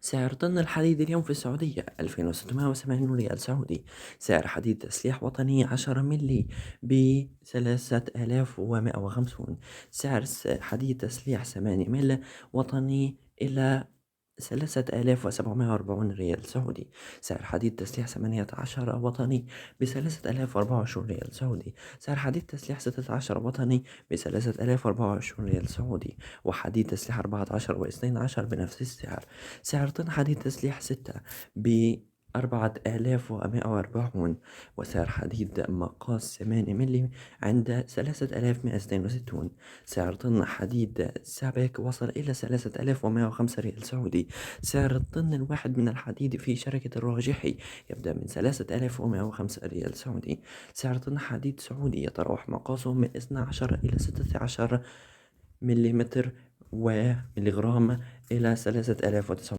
سعر طن الحديد اليوم في السعودية 2680 ريال سعودي. سعر حديد تسليح وطني 10 ملي ب3150. سعر حديد تسليح 8 ملي وطني إلى 3740 ريال سعودي. سعر حديد تسليح 18 وطني ب3024 ريال سعودي. سعر حديد تسليح 16 وطني ب3024 ريال سعودي. وحديد تسليح 14 و12 بنفس السعر. سعر طن حديد تسليح 6 ب4140. وسعر حديد مقاس 8 ملي عند 3260. سعر طن حديد سابق وصل إلى 3105 ريال سعودي. سعر الطن الواحد من الحديد في شركة الراجحي يبدأ من 3105 ريال سعودي. سعر طن حديد سعودي يتراوح مقاسه من 12 إلى 16 مليمتر ومليغرام إلى 3900.